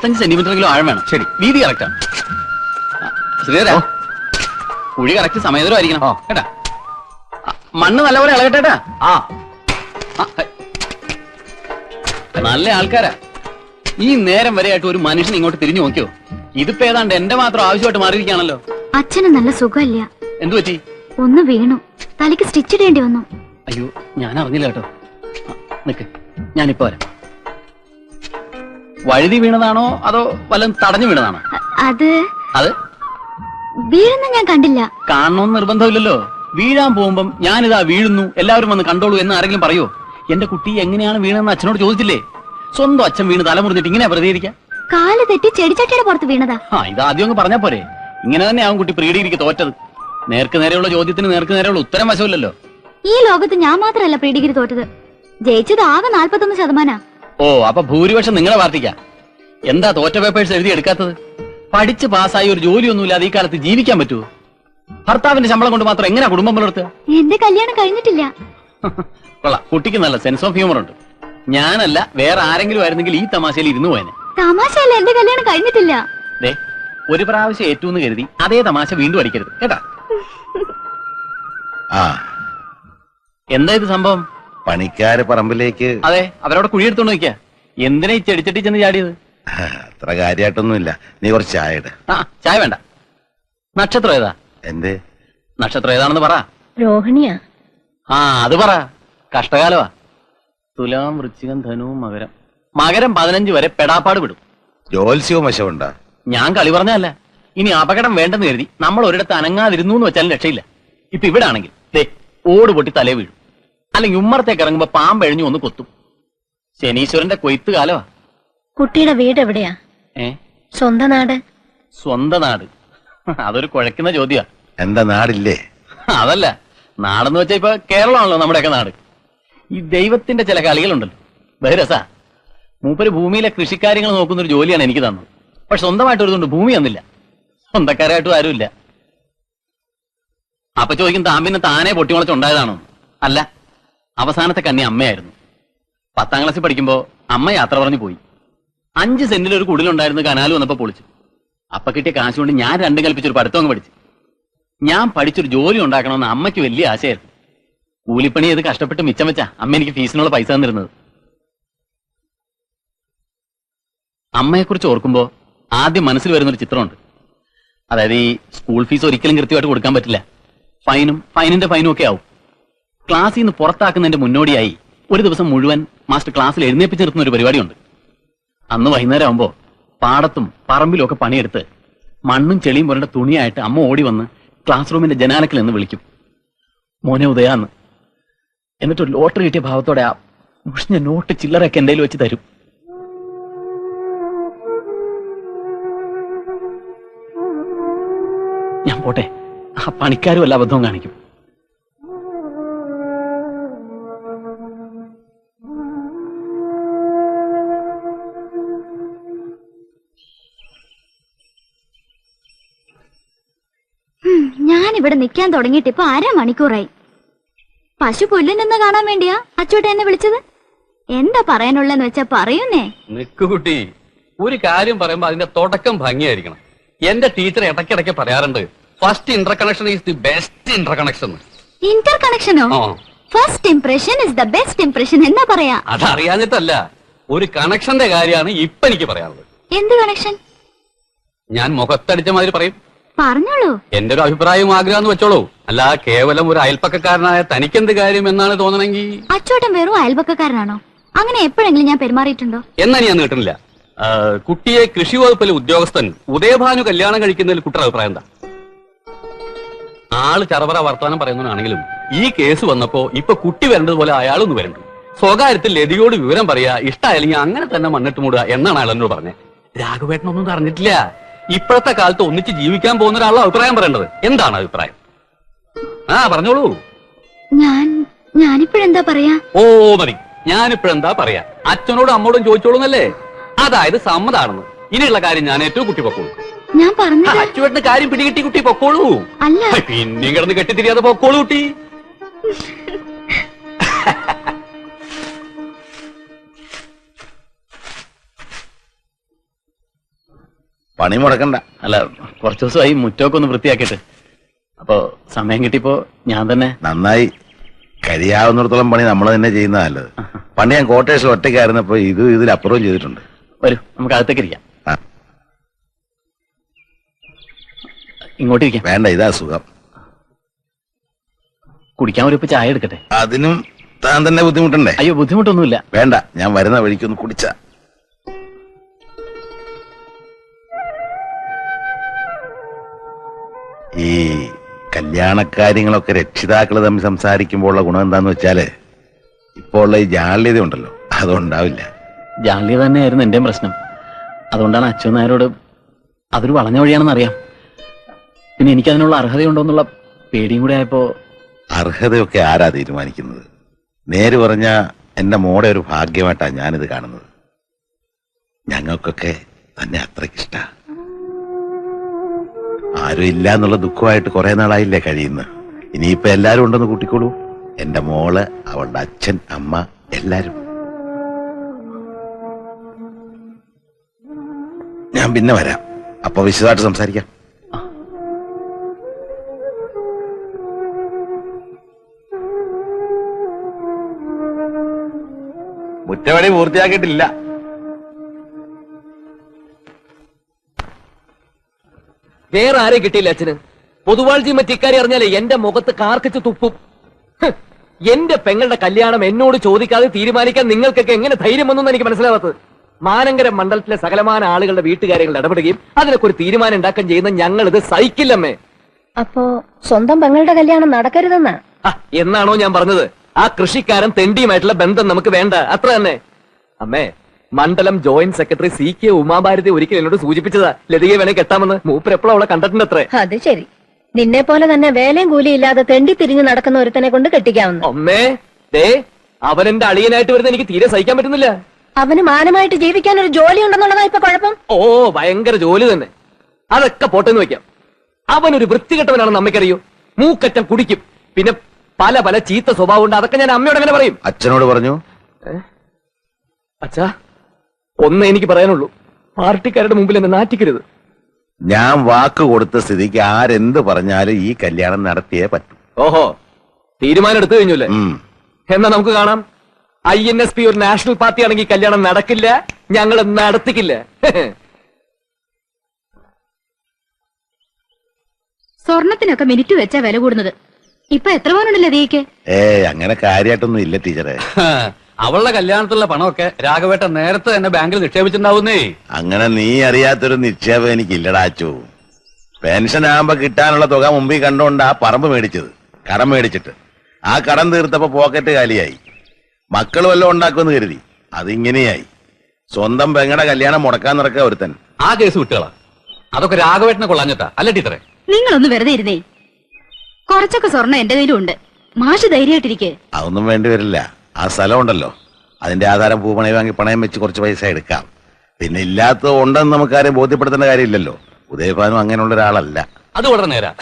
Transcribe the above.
25 സെന്റിമീറ്ററെങ്കിലും ആഴം വേണം. ശരി, വീതി കറക്റ്റാണ്. ശ്രീധര, കുഴി കറക്റ്റ് സമയത്തരമായിരിക്കണം കേട്ടാ. മണ്ണ് നല്ലപോലെ ഇളകട്ടെ. നല്ല ആൾക്കാരാ. ഈ നേരം വരെയായിട്ട് ഒരു മനുഷ്യൻ ഇങ്ങോട്ട് തിരിഞ്ഞു നോക്കിയോ? ഇതിപ്പോ ഏതാണ്ട് എന്റെ മാത്രം ആവശ്യമായിട്ട് മാറിയിരിക്കുകയാണല്ലോ. അച്ഛന് നല്ല സുഖമില്ല. എന്തു പറ്റി? ഒന്ന് വീണു, തലയ്ക്ക് സ്റ്റിച്ച് ഇടേണ്ടി വന്നു. അയ്യോ, ഞാൻ അറിഞ്ഞില്ല കേട്ടോ. നിക്ക്, ഞാനിപ്പോ വരാം. വഴുതി വീണതാണോ അതോ വല്ലതും തടഞ്ഞു വീണതാണോ? അത് വീഴുന്ന ഞാൻ കണ്ടില്ല. കാണണമെന്ന് നിർബന്ധമില്ലല്ലോ. വീഴാൻ പോകുമ്പം ഞാനിതാ വീഴുന്നു, എല്ലാവരും വന്ന് കണ്ടോളൂ എന്ന് ആരെങ്കിലും പറയോ? എന്റെ കുട്ടി എങ്ങനെയാണ് വീണെന്ന് അച്ഛനോട് ചോദിച്ചില്ലേ? സ്വന്തം അച്ഛൻ വീണ് തലമുറിഞ്ഞിട്ട് ഇങ്ങനെ പ്രതികരിക്കാം? കാല് തെറ്റി ചെടിച്ചട്ടിയുടെ പുറത്ത് വീണതാ. ഇത് ആദ്യം അങ്ങ് പറഞ്ഞാ പോരെ. ഇങ്ങനെ തന്നെ ആവും കുട്ടി പ്രീ ഡിഗ്രിക്ക് തോറ്റത്. നേർക്ക് നേരെയുള്ള ചോദ്യത്തിന് നേർക്ക് നേരെയുള്ള ഉത്തരം വശമില്ലല്ലോ. ഈ ലോകത്ത് ഞാൻ മാത്രമല്ല പ്രീ ഡിഗ്രി തോറ്റത്. ജയിച്ചത് ആകെ 41%. ഓ, അപ്പൊ ഭൂരിപക്ഷം നിങ്ങളെ പാർട്ടിക്കാ. എന്താ തോറ്റ പേപ്പേഴ്സ് എഴുതി എടുക്കാത്തത്? പഠിച്ച് പാസ്സായി ഒരു ജോലിയൊന്നുമില്ലാതെ ഈ കാലത്ത് ജീവിക്കാൻ പറ്റുമോ? ഭർത്താവിന്റെ ശമ്പളം കൊണ്ട് മാത്രം എങ്ങനെയാ കുടുംബം പുലർത്തുക? എന്റെ കല്യാണം കഴിഞ്ഞിട്ടില്ല. കൊള്ളാം, കുട്ടിക്ക് നല്ല സെൻസ് ഓഫ് ഹ്യൂമർ ഉണ്ട്. ഞാനല്ല വേറെ ആരെങ്കിലും ആയിരുന്നെങ്കിൽ ഈ തമാശയിൽ ഇരുന്നു പോയനെ. തമാശയല്ല, എന്റെ കല്യാണം കഴിഞ്ഞിട്ടില്ല. ഒരു പ്രാവശ്യം ഏറ്റവും കരുതി അതേ തമാശ വീണ്ടും അടിക്കരുത് കേട്ടാ. എന്താ ഇത് സംഭവം? പണിക്കാര് പറമ്പിലേക്ക്. അതെ, അവരവിടെ കുഴിയെടുത്തോണ്ട് നിൽക്കാ. എന്തിനാ ഈ ചെടിച്ചട്ടി ചെന്ന് ചാടിയത്? അത്ര കാര്യമായിട്ടൊന്നുമില്ല. നീ കുറച്ച് ചായ ഇട്. ചായ വേണ്ട. നക്ഷത്രം ഏതാ? എന്തേ നക്ഷത്രം ഏതാണെന്ന് പറ. രോഹിണിയാ. അത് പറ. കഷ്ടകാലവാ. തുലാം, വൃശ്ചികം, ധനു, മകരം. മകരം 15 വരെ പെടാപ്പാട് വിടും. ജോത്സ്യവും വശമുണ്ടാ? ഞാൻ കളി പറഞ്ഞല്ല. ഇനി അപകടം വേണ്ടെന്ന് കരുതി നമ്മൾ ഒരിടത്ത് അനങ്ങാതിരുന്നു എന്ന് വെച്ചാലും രക്ഷയില്ല. ഇപ്പൊ ഇവിടെ ആണെങ്കിൽ ഓട് പൊട്ടി തലേ വീഴും, അല്ലെങ്കിൽ ഉമ്മറത്തേക്ക് ഇറങ്ങുമ്പോ പാമ്പഴിഞ്ഞു ഒന്ന് കൊത്തും. ശനീശ്വരന്റെ കൊയ്ത്ത് കാലവാ. കുട്ടിയുടെ വീട് എവിടെയാ? സ്വന്തം നാട്? സ്വന്തം നാട് അതൊരു കുഴക്കുന്ന ചോദ്യാ. എന്താ നാടില്ലേ? അതല്ല, നാടെന്ന് വെച്ചാ ഇപ്പൊ കേരളമാണല്ലോ നമ്മുടെയൊക്കെ നാട്. ഈ ദൈവത്തിന്റെ ചില കളികളുണ്ടല്ലോ, ബഹിരസാ. മൂപ്പര് ഭൂമിയിലെ കൃഷിക്കാര്യങ്ങൾ നോക്കുന്ന ഒരു ജോലിയാണ് എനിക്ക് തന്നത്. പക്ഷെ സ്വന്തമായിട്ട് ഒരുതുണ്ട് ഭൂമി തന്നില്ല. സ്വന്തക്കാരായിട്ടും ആരുമില്ല. അപ്പൊ ചോദിക്കും, താമ്പിന്നെ താനെ പൊട്ടിമുളച്ചുണ്ടായതാണോ? അല്ല, അവസാനത്തെ കന്നി അമ്മയായിരുന്നു. 10ാം ക്ലാസ്സിൽ പഠിക്കുമ്പോ അമ്മ യാത്ര പറഞ്ഞു പോയി. 5 സെന്റിൽ ഒരു കുടിലുണ്ടായിരുന്നു, കനാല് വന്നപ്പോ പൊളിച്ചു. അപ്പൊ കിട്ടിയ കാശ് കൊണ്ട് ഞാൻ 2 കൽപ്പിച്ചൊരു പഠിത്തം അങ്ങ് പഠിച്ചു. ഞാൻ പഠിച്ചൊരു ജോലി ഉണ്ടാക്കണമെന്ന് അമ്മയ്ക്ക് വലിയ ആശയായിരുന്നു. കൂലിപ്പണി ചെയ്ത് കഷ്ടപ്പെട്ട് മിച്ചം വെച്ചാ അമ്മ എനിക്ക് ഫീസിനുള്ള പൈസ തന്നിരുന്നത്. അമ്മയെക്കുറിച്ച് ഓർക്കുമ്പോ ആദ്യം മനസ്സിൽ വരുന്നൊരു ചിത്രമുണ്ട്. അതായത് ഈ സ്കൂൾ ഫീസ് ഒരിക്കലും കൃത്യമായിട്ട് കൊടുക്കാൻ പറ്റില്ല. ഫൈനിന്റെ ഫൈനും ഒക്കെ ആവും. ക്ലാസ്സിൽ നിന്ന് പുറത്താക്കുന്നതിന്റെ മുന്നോടിയായി ഒരു ദിവസം മുഴുവൻ മാസ്റ്റർ ക്ലാസ്സിൽ എഴുന്നേപ്പിച്ച് നിർത്തുന്ന ഒരു പരിപാടിയുണ്ട്. അന്ന് വൈകുന്നേരം ആകുമ്പോ പാടത്തും പറമ്പിലും ഒക്കെ പണിയെടുത്ത് മണ്ണും ചെളിയും പുരണ്ട തുണിയായിട്ട് അമ്മ ഓടി വന്ന് ക്ലാസ് റൂമിന്റെ ജനാലക്കിൽ നിന്ന് വിളിക്കും, മോനെ ഉദയാന്ന്. എന്നിട്ട് ഒരു ലോട്ടറി കിട്ടിയ ഭാവത്തോടെ ആ മുഷിഞ്ഞ നോട്ട് ചില്ലറൊക്കെ എന്റെ കയ്യിൽ വെച്ച് തരും. ഞാൻ പോട്ടെ, ആ പണിക്കാരും വല്ല അബദ്ധവും കാണിക്കും. ഞാനിവിടെ നിൽക്കാൻ തുടങ്ങിയിട്ട് ഇപ്പൊ 1/2 മണിക്കൂറായി. പശു പുല്ലിനെന്ന് കാണാൻ വേണ്ടിയാ അച്ചോട്ടെ എന്നെ വിളിച്ചത്? എന്താ പറയാനുള്ളതെന്ന് വെച്ചാ പറയുന്നേ. നിക്കുകുട്ടി, ഒരു കാര്യം പറയുമ്പോ അതിന്റെ തുടക്കം ഭംഗിയായിരിക്കണം. എന്റെ ടീച്ചർ ഇടയ്ക്കിടയ്ക്ക് പറയാറുണ്ട്, first interconnection is the best interconnection. ഇന്റർ കണക്ഷനോ? First impression is the best impression എന്നാ പറയാ. അതറിയാഞ്ഞിട്ടല്ല, ഒരു കണക്ഷന്റെ കാര്യമാണ് ഇപ്പൊ എനിക്ക് പറയാനുള്ളത്. എന്ത് കണക്ഷൻ? ഞാൻ മുഖത്തടിച്ച മാതിരി പറയും. പറഞ്ഞോളൂ. എന്റെ ഒരു അഭിപ്രായവും ആഗ്രഹം വെച്ചോളൂ. അല്ല, കേവലം ഒരു അയൽപ്പക്കക്കാരനായ തനിക്കെന്ത് കാര്യം എന്നാണ് തോന്നണമെങ്കിൽ. അച്ചോട്ടൻ വെറും അയൽപ്പക്കക്കാരനാണോ? അങ്ങനെ എപ്പോഴെങ്കിലും ഞാൻ പെരുമാറിയിട്ടുണ്ടോ? എന്നാ ഞാൻ നീട്ടുന്നില്ല. കുട്ടിയെ കൃഷി വകുപ്പിലെ ഉദ്യോഗസ്ഥൻ ഉദയഭാനു കല്യാണം കഴിക്കുന്നതിൽ കുട്ടിയുടെ അഭിപ്രായം എന്താ? ആള് ചറപറ വർത്തമാനം പറയുന്നതാണെങ്കിലും ഈ കേസ് വന്നപ്പോ ഇപ്പൊ കുട്ടി വരേണ്ടതുപോലെ അയാളൊന്ന് വരണ്ടു. സ്വകാര്യത്തിൽ ലതിയോട് വിവരം പറയാ, ഇഷ്ടമായില്ലെങ്കിൽ അങ്ങനെ തന്നെ മണ്ണിട്ട് മൂടുക എന്നാണ് അയാൾ എന്നോട് പറഞ്ഞത്. രാഘവേട്ടനൊന്നും പറഞ്ഞിട്ടില്ല. ഇപ്പോഴത്തെ കാലത്ത് ഒന്നിച്ച് ജീവിക്കാൻ പോകുന്ന ഒരാളുടെ അഭിപ്രായം പറയേണ്ടത്. എന്താണ് അഭിപ്രായം? പറഞ്ഞോളൂ. ഞാനിപ്പോഴെന്താ പറയാ? മതി, ഞാനിപ്പോഴെന്താ പറയാ? അച്ഛനോടും അമ്മോടും ചോദിച്ചോളൂന്നല്ലേ? അതായത് സമ്മതാണെന്ന്. ഇനിയുള്ള കാര്യം ഞാൻ ഏറ്റവും കുട്ടി പൊക്കോളൂ. ഞാൻ പറഞ്ഞു. അച്ചുവേട്ടന് കാര്യം പിടികിട്ടി കുട്ടി പൊക്കോളൂ. അല്ല, പിന്നെയും കിടന്ന് കെട്ടിത്തിരിയാതെ പൊക്കോളൂ കുട്ടി. പണി മുടക്കണ്ട. അല്ല, കുറച്ചു ദിവസമായി മുറ്റമൊക്കെ ഒന്ന് വൃത്തിയാക്കിയിട്ട്. അപ്പോ സമയം കിട്ടിയപ്പോ ഞാൻ തന്നെ. നന്നായി. കഴിയാവുന്നിടത്തോളം പണി നമ്മൾ തന്നെ ചെയ്യുന്നതാ നല്ലത്. പണ്ട് ഞാൻ കോട്ടേഴ്സിൽ ഒറ്റയ്ക്കായിരുന്നപ്പോ ഇതിലപ്പുറവും ചെയ്തിട്ടുണ്ട്. വരൂ, നമുക്ക് അകത്തേക്ക് ഇരിക്കാം. ആ. ഇങ്ങോട്ടിരിക്കാം. വേണ്ട, ഇതാ സുഖം. കുടിക്കാൻ ഒരു ചായ എടുക്കട്ടെ? അതിനും താൻ തന്നെ ബുദ്ധിമുട്ടുണ്ടേ? അയ്യോ, ബുദ്ധിമുട്ടൊന്നുമില്ല. വേണ്ട, ഞാൻ വരുന്ന വഴിക്കൊന്ന് കുടിച്ച. ഈ കല്യാണക്കാര്യങ്ങളൊക്കെ രക്ഷിതാക്കൾ തമ്മിൽ സംസാരിക്കുമ്പോൾ ഉള്ള ഗുണം എന്താന്ന് വെച്ചാല് ഇപ്പോൾ ഉള്ള ഈ ജാള്യത ഉണ്ടല്ലോ, അതുണ്ടാവില്ല. ജാള്യ തന്നെയായിരുന്നു എന്റെയും പ്രശ്നം. അതുകൊണ്ടാണ് അച്ഛൻ നായരോട് അതൊരു വളഞ്ഞ വഴിയാണെന്ന് അറിയാം. പിന്നെ എനിക്കതിനുള്ള അർഹതയുണ്ടോന്നുള്ള പേടിയും കൂടെ ആയപ്പോ. അർഹതയൊക്കെ ആരാ തീരുമാനിക്കുന്നത്? നേര് പറഞ്ഞ എന്റെ മോടെ ഒരു ഭാഗ്യമായിട്ടാണ് ഞാനിത് കാണുന്നത്. ഞങ്ങൾക്കൊക്കെ തന്നെ അത്രയ്ക്കിഷ്ട. ആരും ഇല്ല എന്നുള്ള ദുഃഖമായിട്ട് കുറെ നാളായില്ലേ കഴിയുന്നു. ഇനിയിപ്പോ എല്ലാരും ഉണ്ടെന്ന് കൂട്ടിക്കോളൂ. എന്റെ മോള്, അവളുടെ അച്ഛൻ, അമ്മ, എല്ലാരും. ഞാൻ പിന്നെ വരാം. അപ്പൊ വിശദമായിട്ട് സംസാരിക്കാം. മുറ്റവടി പൂർത്തിയാക്കിയിട്ടില്ല. വേറെ ആരെ കിട്ടിയില്ല അച്ഛന്. പൊതുവാൾജി മറ്റിക്കാരി അറിഞ്ഞാലേ എന്റെ മുഖത്ത് കാർക്കിച്ച് തുപ്പും. എന്റെ പെങ്ങളുടെ കല്യാണം എന്നോട് ചോദിക്കാതെ തീരുമാനിക്കാൻ നിങ്ങൾക്കൊക്കെ എങ്ങനെ ധൈര്യം വന്നു എനിക്ക് മനസ്സിലാവാത്തത്. മാനങ്കര മണ്ഡലത്തിലെ സകലമാന ആളുകളുടെ വീട്ടുകാര്യങ്ങൾ ഇടപെടുകയും അതിനൊക്കെ ഒരു തീരുമാനം ഉണ്ടാക്കാൻ ചെയ്യുന്ന ഞങ്ങൾ ഇത് സഹിക്കില്ലമ്മേ. അപ്പോ സ്വന്തം പെങ്ങളുടെ കല്യാണം നടക്കരുതെന്നാ? എന്നാണോ ഞാൻ പറഞ്ഞത്? ആ കൃഷിക്കാരൻ തെണ്ടിയുമായിട്ടുള്ള ബന്ധം നമുക്ക് വേണ്ട, അത്ര തന്നെ. അമ്മേ, മണ്ഡലം ജോയിന്റ് സെക്രട്ടറി CK ഉമാഭാരതി ഒരിക്കൽ എന്നോട് സൂചിപ്പിച്ചതാ ലതികയെ വേണേ കെട്ടാമെന്ന്. മൂപ്പർ എപ്പോഴും അവളെ കണ്ടിട്ടുണ്ട് അത്രേ. അത് ശരി. നിന്നെ പോലെ തന്നെ വേലയും കൂലിയില്ലാതെ തെണ്ടി തിരിഞ്ഞു നടക്കുന്ന ഒരുത്തനെ കൊണ്ട് കെട്ടിക്കാവുന്നു. അമ്മേ, ദേ അവൻ എന്റെ അളിയനായിട്ട് വരുന്ന എനിക്ക് തീരെ സഹിക്കാൻ പറ്റുന്നില്ല. അവന് മാനമായിട്ട് ജീവിക്കാൻ ഒരു ജോലി ഉണ്ടെന്നുള്ളതാ ഇപ്പൊ കുഴപ്പം. ഓ, ഭയങ്കര ജോലി തന്നെ. അതൊക്കെ പോട്ടെന്ന് വെക്കാം. അവനൊരു വൃത്തികെട്ടവനാണെന്ന് അമ്മയ്ക്കറിയോ? മൂക്കറ്റം കുടിക്കും, പിന്നെ പല പല ചീത്ത സ്വഭാവം ഉണ്ട്. അതൊക്കെ ഞാൻ അമ്മയോട് എങ്ങനെ പറയും? അച്ഛനോട് പറഞ്ഞു. അച്ഛാ, ഒന്നേ എനിക്ക് പറയാനുള്ളൂ, പാർട്ടിക്കാരുടെ മുമ്പിൽ എന്നെ നാറ്റിക്കരുത്. ഞാൻ വാക്ക് കൊടുത്ത സ്ഥിതിക്ക് ആരെന്ത് പറഞ്ഞാലും ഈ കല്യാണം നടത്തിയേ പറ്റൂ. ഓഹോ, തീരുമാനം എടുത്തു കഴിഞ്ഞല്ലേ? ഉം. എന്നാ നമുക്ക് കാണാം. INSP ഒരു നാഷണൽ പാർട്ടി ആണെങ്കിൽ കല്യാണം നടക്കില്ല, ഞങ്ങൾ നടത്തിക്കില്ല. സ്വർണത്തിനൊക്കെ മിനിറ്റ് വെച്ചാ വില കൂടുന്നത്. ഇപ്പൊ എത്ര പവനുണ്ടല്ലോ ദീക്ക്? അങ്ങനെ കാര്യമായിട്ടൊന്നും ഇല്ല ടീച്ചറെ. അവളുടെ കല്യാണത്തിലുള്ള പണമൊക്കെ രാഘവേട്ടൻ നേരത്തെ തന്നെ ബാങ്കിൽ നിക്ഷേപിച്ചിട്ടുണ്ടാവുന്നേ. അങ്ങനെ നീ അറിയാത്തൊരു നിക്ഷേപം എനിക്കില്ലടാച്ചു. പെൻഷൻ ആകുമ്പോ കിട്ടാനുള്ള തുക മുമ്പിൽ കണ്ടോണ്ട് ആ പറമ്പ് മേടിച്ചത്, കടം മേടിച്ചിട്ട്. ആ കടം തീർത്തപ്പോ പോക്കറ്റ് കാലിയായി. മക്കൾ വല്ലതും ഉണ്ടാക്കുമെന്ന് കരുതി, അതിങ്ങനെയായി. സ്വന്തം പെങ്ങടെ കല്യാണം മുടക്കാൻ നടക്കുക ഒരുത്തൻ. ആ കേസ് വിട്ടുകളാ. അതൊക്കെ രാഘവേട്ടനെ കൊള്ളാഞ്ഞിട്ടാ അല്ല ടീച്ചറെ? നിങ്ങളൊന്ന് വെറുതെ ഇരുന്നേ. കുറച്ചൊക്കെ സ്വർണ്ണം എന്റെ കയ്യിലും ഉണ്ട്. മാഷ് ധൈര്യമായിട്ടിരിക്കെ. അതൊന്നും വേണ്ടി വരില്ല. ആ സ്ഥലം ഉണ്ടല്ലോ, അതിന്റെ ആധാരം പൂപ്പണയം വാങ്ങി പണയം വെച്ച് കുറച്ച് പൈസ എടുക്കാം. പിന്നെ ഇല്ലാത്തത് ഉണ്ടെന്ന് നമുക്കാരെയും ബോധ്യപ്പെടുത്തേണ്ട കാര്യമില്ലല്ലോ. ഉദയഭാനു അങ്ങനെയുള്ള ഒരാളല്ല. അത് വളരെ നേരാ.